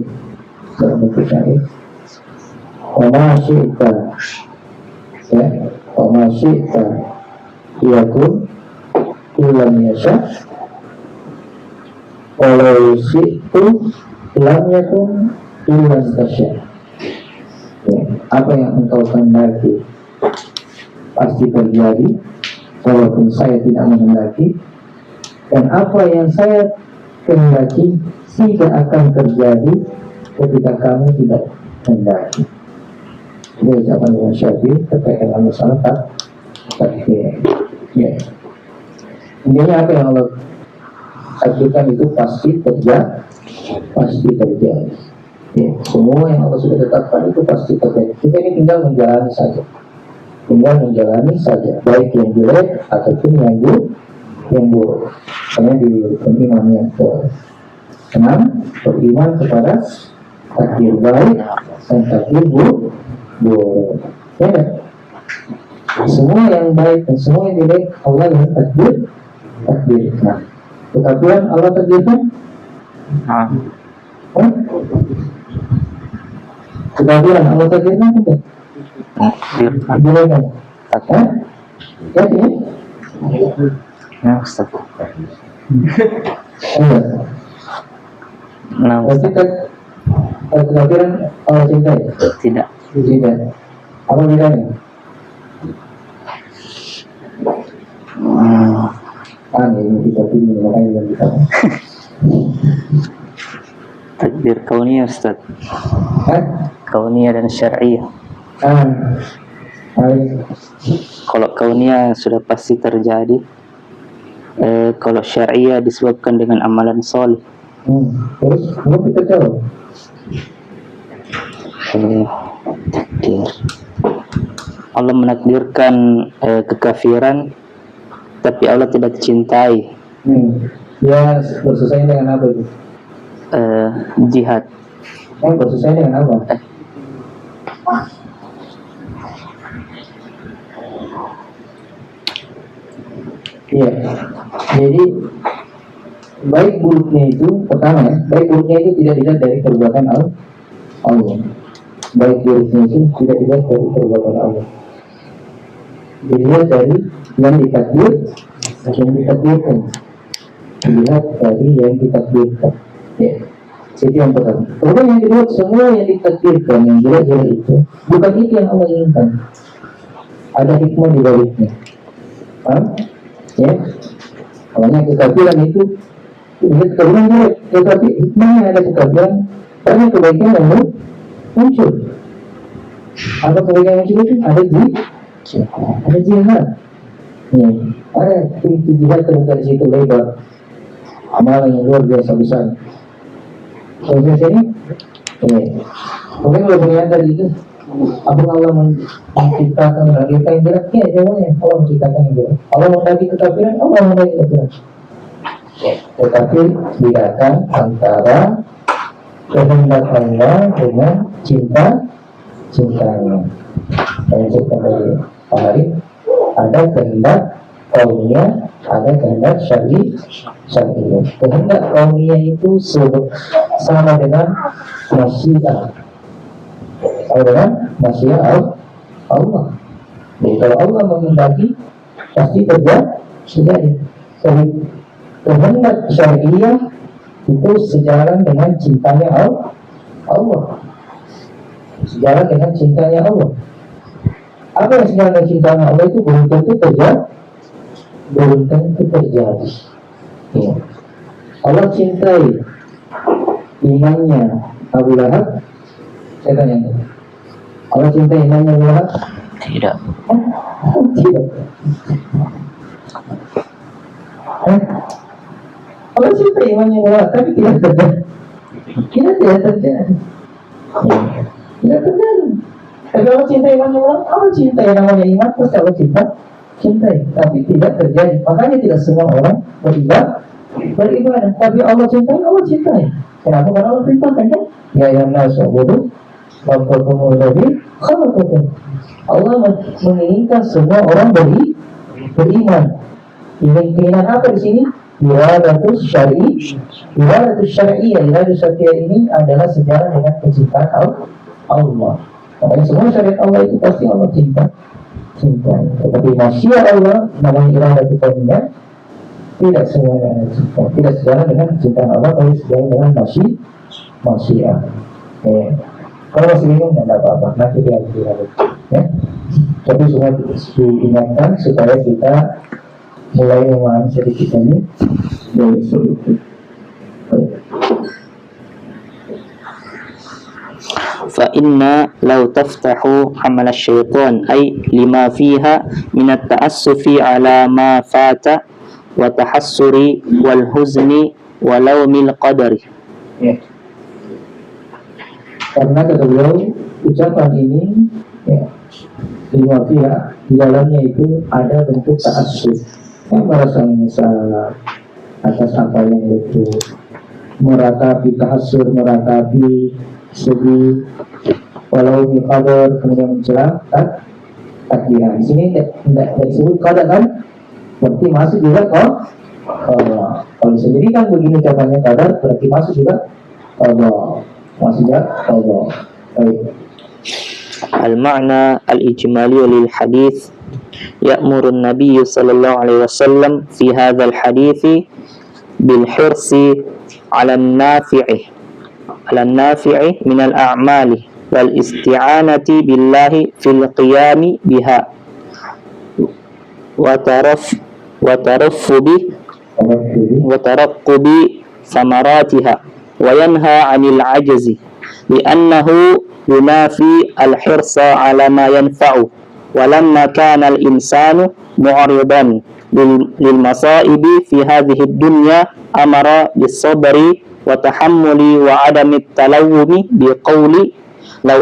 Oma syi'ta, ya, Oma syi'ta yakun ilam yasha, walau syi'tu lam yakun ilam tasya. Ya, apa yang engkau kehendaki pasti terjadi walaupun saya tidak menghendaki, dan apa yang saya kehendaki tidak akan terjadi ketika kamu tidak kehendaki. Ini ucapan Imam Syafi'i terkait dengan masalah takdir. Ya. Intinya apa yang Allah takdirkan itu pasti terjadi. Ya. Semua yang Allah sudah tetapkan itu pasti terjadi. Kita ini tinggal menjalani saja, baik yang jelek ataupun yang buruk. Hanya di iman yang ke-6, beriman kepada takdir baik dan takdir buruk. Ya, semua yang baik dan semua yang jelek Allah yang takdirkan. Kekafiran Allah takdirkan? Kekafiran Allah takdirkan tidak? Takdirkan. Yakin? Ya, Ustaz. Berarti kekafiran Allah cintai? Tidak. Tidak. Apa bedanya? Ini kita pilih makanya kita. Takdir kauniyah, Ustaz. Kauniyah dan syar'iyah. Kalau kauniyah sudah pasti terjadi. Kalau syar'iyah disebabkan dengan amalan soleh. Terus kita tahu. Takdir. Allah menakdirkan kekafiran, tapi Allah tidak cintai. Ya, berselesai dengan apa itu? Jihad. Berselesai dengan apa? Iya. Jadi baik buruknya itu pertama ya, baik buruknya itu tidak dilihat dari perbuatan Allah. Baik buruknya itu tidak dilihat dari perbuatan Allah. Dilihat dari yang ditakdirkan. Dilihat dari yang ditakdirkan. Ya. Itu yang pertama. Kemudian yang kedua, semua yang ditakdirkan yang jelek-jelek itu bukan itu yang Allah inginkan. Ada hikmah di baliknya. Paham? Ya. Makanya kekafiran itu kekafiran jelek, tetapi hikmahnya ada kekafiran, banyak kebaikan yang muncul. Apa kebaikan yang muncul itu? Ada jihad. Ya. Ada pintu jihad terbuka di situ lebar. Amalan yang luar biasa besar. Sampai sini, mungkin kalau punya tadi itu, apa Allah menciptakan kita yang jelek? Ya, jawabannya Allah menciptakan yang jelek. Allah menghendaki kekafiran, Allah menghendaki kekafiran. Tetapi bedakan antara kehendak Allah dengan cintanya. Saya sebutkan tadi Pak Arif, ada kehendak kauniyah, ada kehendak syar'iyah. Kehendak kauniyah itu sama dengan masyiah. Sama dengan masyiah Allah. Jadi kalau Allah menghendaki pasti terjadi. Kehendak syar'iyah itu sejalan dengan cintanya Allah. Sejalan dengan cintanya Allah. Apa yang sejalan dengan cintanya Allah itu belum tentu terjadi. Ya. Allah cintai imannya Abu Lahab. Saya tanya, Allah cintai imannya Abu Lahab? Tidak. Tidak. Allah cintai imannya Abu Lahab, tapi tidak terjadi. Tidak terjadi. Tidak terjadi. Tapi Allah cinta imannya orang, Allah cinta yang namanya iman, pasti Allah cintai. Tapi tidak terjadi. Makanya tidak semua orang beribadah. Tapi Allah cintai. Kenapa? Karena Allah perintahkan kan? Ya yang nasobudu, wabbakumul ladzi khalaqakum. Allah menginginkan semua orang beriman. Keinginan apa di sini? Iradatus syar'iyyah. Iradatus syar'iyyah ini adalah sejalan dengan kecintaan Allah. Makanya semua syariat Allah itu pasti Allah cintai. Tetapi masyiah Allah, namanya iradatus kauniyah, tidak semuanya cinta. Tidak sejalan dengan kecintaan Allah, tapi sejalan dengan masyiah. Kalau masih bingung, tidak apa-apa. Nanti dia lihat. Tapi semua diingatkan supaya kita mulai memahami sedikit ini dari sedikit. فإن لو تفتح عمل الشيطان أي لما فيها من التأسف على ما فات وتحسر والحزن ولوم القدر. Karena kata beliau, ucapan ini lima pihak di dalamnya itu ada bentuk ta'assuf, yang merasa menyesal atas apa yang itu, meratapi tahassur, meratapi sedih, walau qadar, kemudian mencela takdiran. Di sini tidak disebut qadar kan? Berarti masuk juga Allah. Kalau sendiri kan begini ucapannya qadar, berarti masuk juga Allah. Masuk juga Allah. Baik. المعنى الإجمالي للحديث يأمر النبي صلى الله عليه وسلم في هذا الحديث بالحرص على النافع من الأعمال والاستعانة بالله في القيام بها وترقب ثمراتها وينهى عن العجز لأنه ينافي الحرص على ما ينفعه. ولما كان الإنسان معرضا للمصائب في هذه الدنيا أمر بالصبر وتحمل وعدم التلوم بقول لو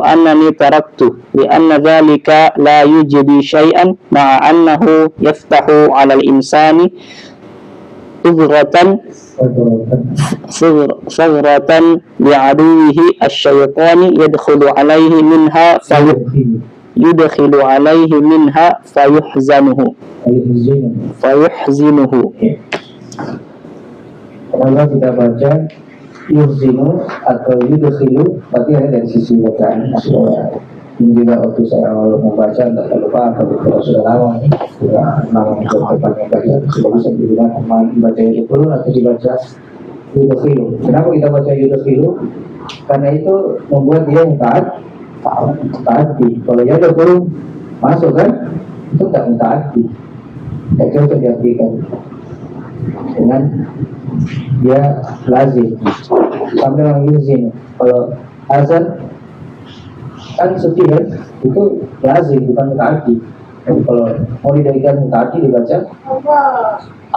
أنني تركت لأن ذلك لا يجدي شيئا مع أنه يفتح على الإنسان ثغرة لعدوه الشيطان يدخل عليه منها فيحزنه. Kalau kita baca yuhzinu atau yudkhilu, berarti ada dari sisi bacaan. Ini juga waktu saya awal membaca tidak terlupa, tapi kalau sudah lama ini sudah lama bertanya baca, sudah bisa dibilang membaca yudkhilu atau dibaca yudkhilu. Kenapa kita baca yudkhilu? Karena itu membuat dia mentaati. Kalau dia udah belum masuk kan, itu tidak mentaati. Tidak cocok diartikan dengan dia lazim. Sampai orang yuzin, kalau azan kan setia itu lazim, bukan mutaati. Kalau mau didirikan mutaati dibaca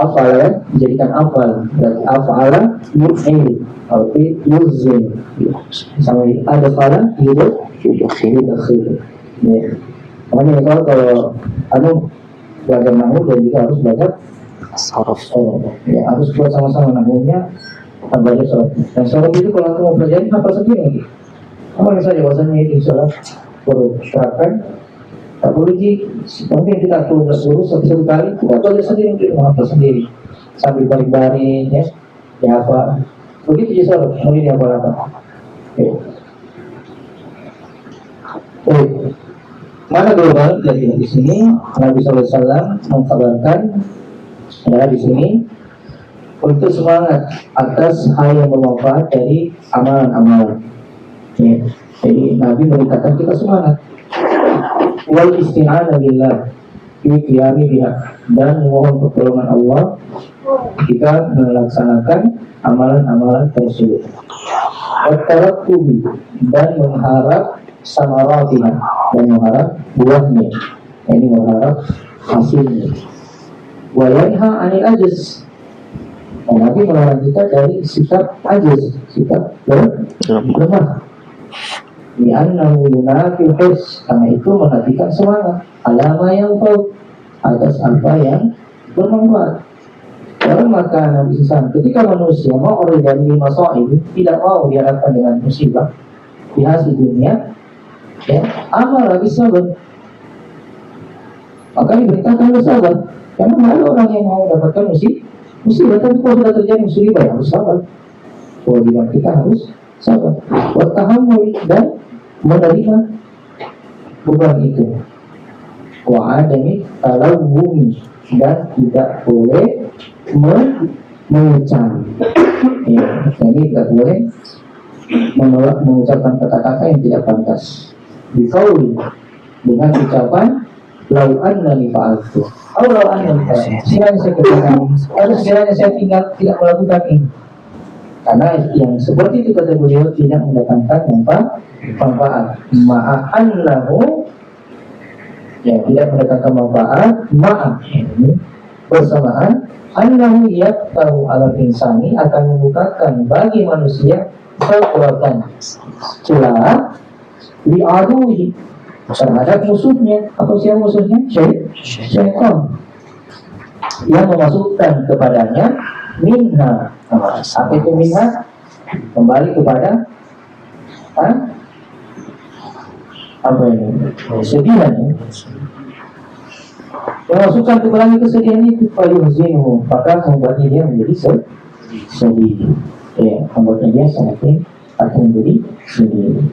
afal, ya, dijadikan afal. Berarti afala yuf'il, berarti yuzin. Sama ada fala yudkhil. Makanya kalau belajar nahwu dan juga harus belajar saraf. Ya, harus buat sama-sama nahwunya, belajar saraf. Dan saraf itu kalau aku mau belajar apa sendiri lagi. Apa saja bahasanya itu sholat perlu terapkan, tak boleh mungkin kita perlu satu kali kita belajar sendiri, untuk menghafal sendiri sambil baring-baring ya apa begitu saja sholat, mau ini apa. Mana global dari di sini Nabi SAW mengkabarkan adalah di sini untuk semangat atas hal yang bermanfaat dari amalan-amalan. Ya, jadi Nabi memberitakan kita semangat wal isti'anah billah fi qiyami biha, dan memohon pertolongan Allah ketika melaksanakan amalan-amalan tersebut. Wat-tarakkubi, dan mengharap samaratiha, dan mengharap buahnya, ini mengharap hasilnya. Wa yanha 'anil ajz, Nabi melarang kita dari sikap ajiz, sikap lemah. li'annahu yunafil hirs, karena itu menafikan semangat alama yang fauq, atas apa yang bermanfaat. Dalam maka Nabi SAW, ketika manusia mau dari masaib, tidak mau dihadapkan dengan musibah di hasil dunia, ya, amar bisabar, maka diberitakan bersabar. Karena ada orang yang mau mendapatkan musibah, tapi kalau sudah terjadi musibah ya harus sabar. Kewajiban kita harus sabar, bertahammul dan menerima beban itu. Wa adami talawwumi, dan tidak boleh mengucap. Ya, jadi tidak boleh mengucapkan kata-kata yang tidak pantas. Biqauli, dengan ucapan lau annani fa'altu, atau lau annani fa'altu, sekiranya saya katakan, atau sekiranya saya tidak melakukan ini. Karena yang seperti itu kata beliau tidak mendatangkan manfaat. Ma'annahu, ya, tidak mendatangkan manfaat. Ini bersamaan annahu yaqta'u ala insani, akan membukakan bagi manusia kekuatan celah li'aduhi, terhadap musuhnya. Apa siapa musuhnya? Syaitan, yang memasukkan kepadanya minha. Apa itu minha? Kembali kepada apa ini? Kesedihan. Memasukkan kepada kesedihan itu fayuhzinuhu, maka membuatnya dia menjadi sedih. Ya, membuatnya dia sangat akan menjadi sedih.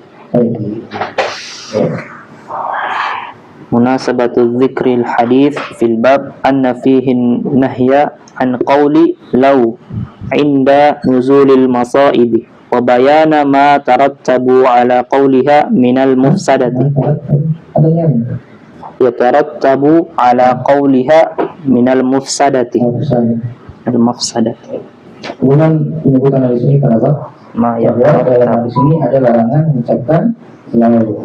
Munasabatu dzikril hadits fil bab anna fihi nahya an qawli law inda nuzulil masaibi wa bayana ma tarattabu ala qawliha minal mufsadati. Yatarattabu ala qawliha minal mufsadati. Al-mufsadati. Kemudian penyebutan dari sini kenapa? Dalam hadis ini ada larangan mengucapkan lalu,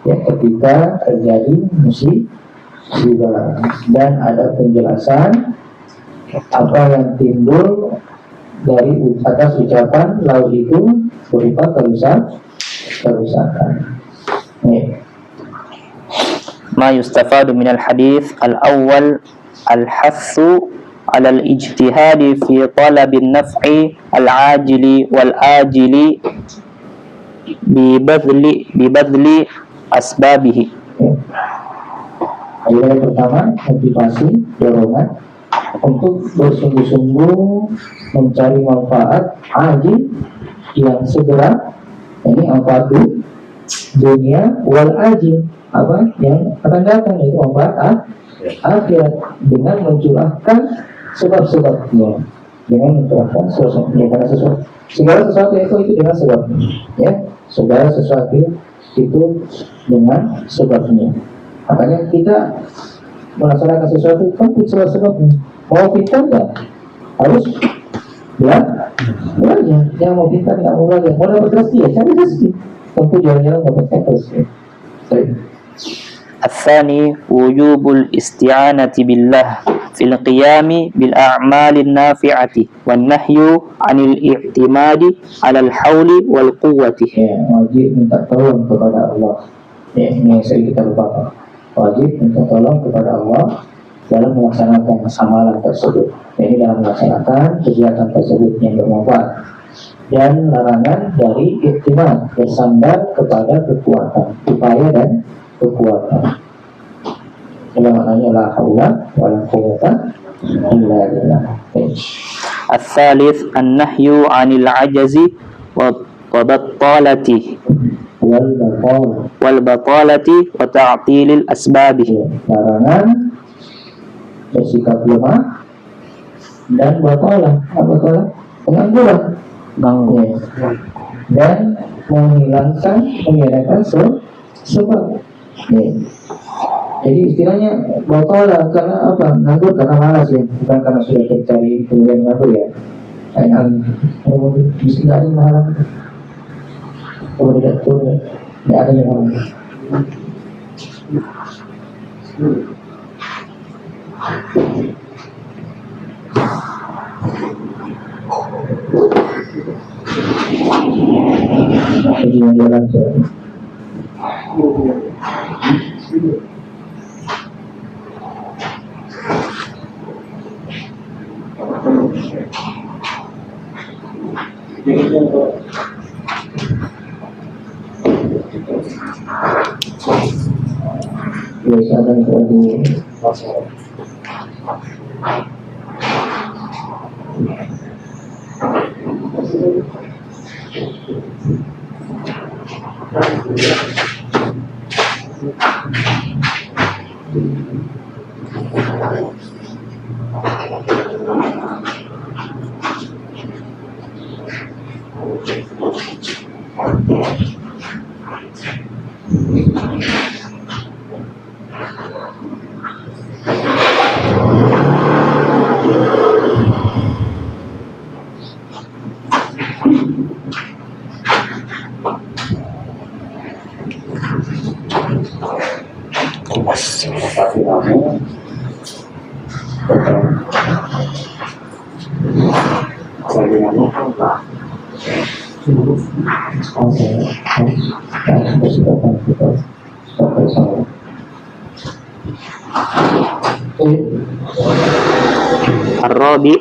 ya, ketika terjadi musibah, dan ada penjelasan apa yang timbul dari atas ucapan lalu itu berupa kerusakan. Ma yustafadu minal hadith al-awwal al-hathu ala al-ijtihadi fi talabin naf'i al-ajili wal-ajili bibadli asbabihi. Yang pertama, motivasi, dorongan untuk bersungguh-sungguh mencari manfaat ajil yang segera, ini manfaat dunia, wal ajil, apa yang akan datang, itu manfaat akhirat, dengan mencurahkan sebab-sebabnya, dengan mencurahkan sebab-sebabnya, karena segala sesuatu itu dengan sebabnya, ya, segala sesuatu itu dengan sebabnya. Makanya kita melaksanakan sesuatu kan sebab-sebabnya. Mau pintar nggak? Harus belajar. Yang mau pintar nggak mau belajar. Mau dapat rezeki ya cari rezeki. Tentu jalan-jalan dapat rezeki. الثاني وجوب الاستعانة بالله في القيام بالأعمال النافعة والنهي عن الاعتماد على الحول والقوة. Ya, wajib minta tolong kepada Allah. Ya, ini yang sering kita lupakan. Wajib minta tolong kepada Allah dalam melaksanakan amalan tersebut. Ini dalam melaksanakan kegiatan tersebut yang bermanfaat. Dan larangan dari iktimad, bersandar kepada kekuatan, upaya dan kekuatan. Ini maknanya la haula wala quwwata illa billah. الثالث النهي عن العجز وبطالة والبطالة وتعطيل الأسباب. Larangan bersikap lemah dan batalah. Pengangguran, dan meniadakan sebab. Jadi istilahnya batalah karena apa? Nganggur karena malas ya, bukan karena sudah tercari kemudian nganggur ya. Bismillah ini malam. Tidak ada yang malam. Jadi jalan Biasakan kalau Ar-rabi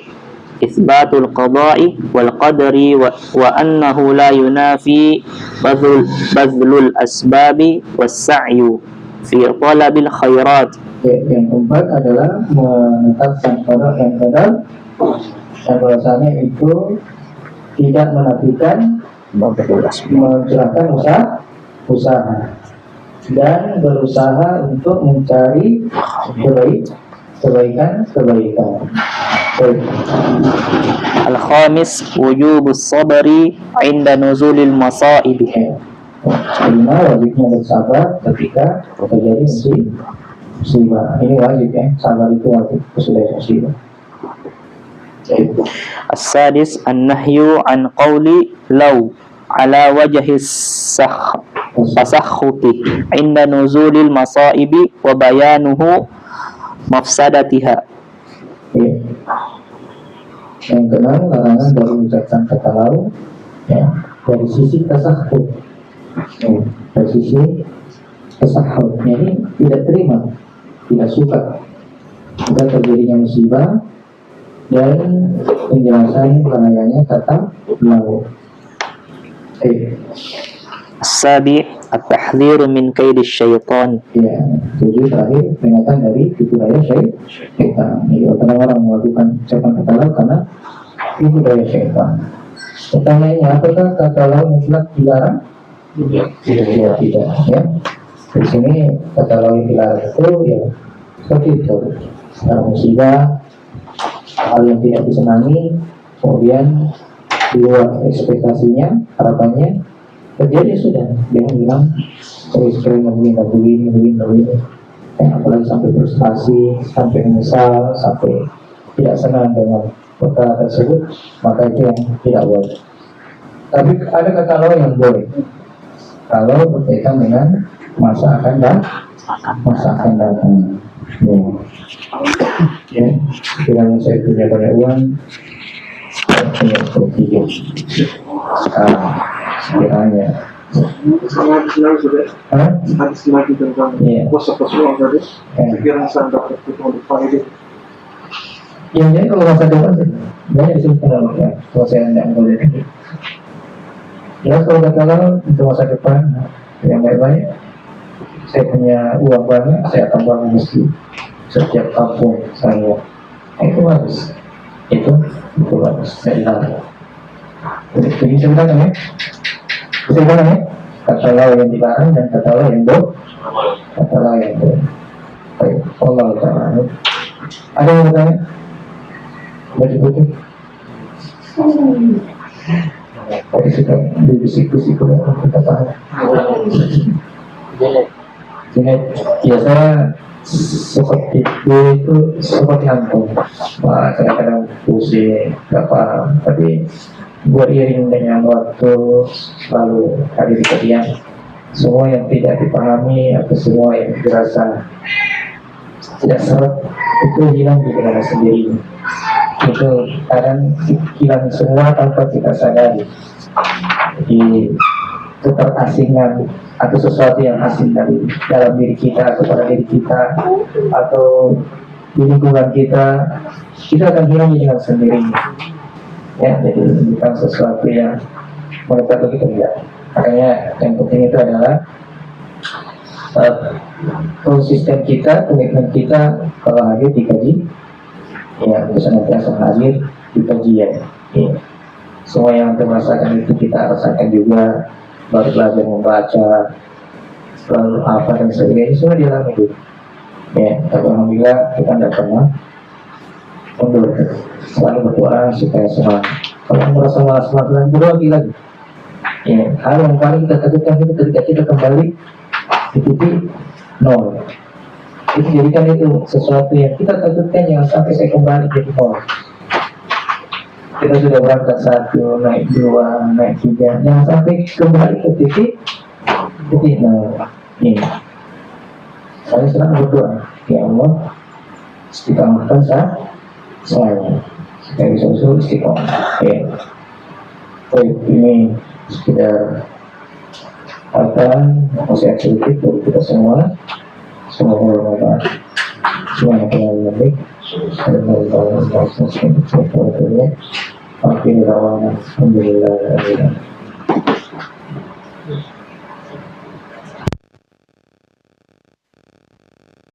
isbatul qada'i wal qadari wa annahu la yunafi badlul asbabi was sa'yu fi talabil khairat. Yang keempat adalah menetapkan qada dan qadar, dan bahwasanya itu tidak menafikan mencurahkan usaha dan berusaha untuk mencari kebaikan. Al-khamis wujubus sabri 'inda nuzulil masa'ib. Kelima, wajibnya bersabar ketika terjadi musibah. Ini wajib ya, sabar itu wajib sesudah musibah. As-sadis an-nahyu an qawli law ala wajhi tasakhuti 'inda nuzulil masaibi wa bayanuhu mafsadatiha. Yang keenam, larangan dari ucapan kata lau ya, dari sisi tasakhut. Dari sisi tasakhut, ini tidak terima, tidak suka jika terjadinya musibah, dan penjelasan penanyanya kata lau. As-sabi at-tahdhiru min kaidi syaitan. Ya, jadi terakhir peringatan dari tipu daya syaitan. Jadi orang-orang melakukan ucapan kata lau karena tipu daya syaitan. Pertanyaannya, apakah kata lau mutlak dilarang? Tidak. Ya. Di sini kata lau yang dilarang itu ya seperti itu. Nah, musibah, hal yang tidak disenangi, kemudian di luar ekspektasinya, harapannya terjadi, sudah dia bilang sekali begini. Apalagi sampai frustrasi, sampai menyesal, sampai tidak senang dengan perkara tersebut, maka itu yang tidak boleh. Tapi ada kata lau yang boleh kalau berkaitan dengan masa akan datang. Ya, kiranya saya punya banyak uang, saya punya seperti sekiranya Hadis lagi tentang puasa uang tadi. Pikiran saya dapat untuk faedah. yang jadi kalau masa depan sih banyak disebutkan ya, kalau saya tidak boleh ya, kalau kata untuk masa depan yang baik-baik, saya punya uang banyak, saya akan bangun masjid setiap kampung saya. Itu bagus, itu bagus, saya dilarang. Jadi sebenarnya kata lau yang dilarang dan kata lau yang boleh. Baik, Allah Ta'ala. Ada yang bertanya? Baju putih? Tadi sudah dibisik-bisik kita tahu. Jadi biasa seperti itu seperti antum. Kadang-kadang pusing, nggak paham. Tapi buat iring dengan waktu selalu hadir kalian. Semua yang tidak dipahami atau semua yang dirasa tidak seret itu hilang di negara sendiri. Itu kadang hilang semua tanpa kita sadari. Jadi keterasingan atau sesuatu yang asing dari dalam diri kita atau pada diri kita atau di lingkungan kita, kita akan hilang dengan sendirinya. Ya, jadi bukan sesuatu yang melekat kita tidak. Makanya yang penting itu adalah konsisten kita, komitmen kita kalau hadir dikaji, ya senantiasa hadir di kajian. Ya. Semua yang kita merasakan itu kita rasakan juga, baru belajar membaca, lalu apa dan sebagainya, semua dialami itu. Ya, tapi alhamdulillah kita tidak pernah mundur, selalu berdoa supaya semangat. Kalau merasa malas-malas lagi, berdoa lagi. Ya, hal yang paling kita takutkan itu ketika kita kembali di titik nol. Itu jadikan itu sesuatu yang kita takutkan, jangan sampai saya kembali jadi nol. Kita sudah berangkat 1, naik 2, naik 3, jangan sampai kembali ke titik nol. Ini saya selalu berdoa, ya Allah, istiqamahkan saya supaya bisa usul istiqamah. Ya. Baik, ini sekedar nasihat sedikit dari kita semua. Semoga bermanfaat. Semuanya yang baik. Alhamdulillah.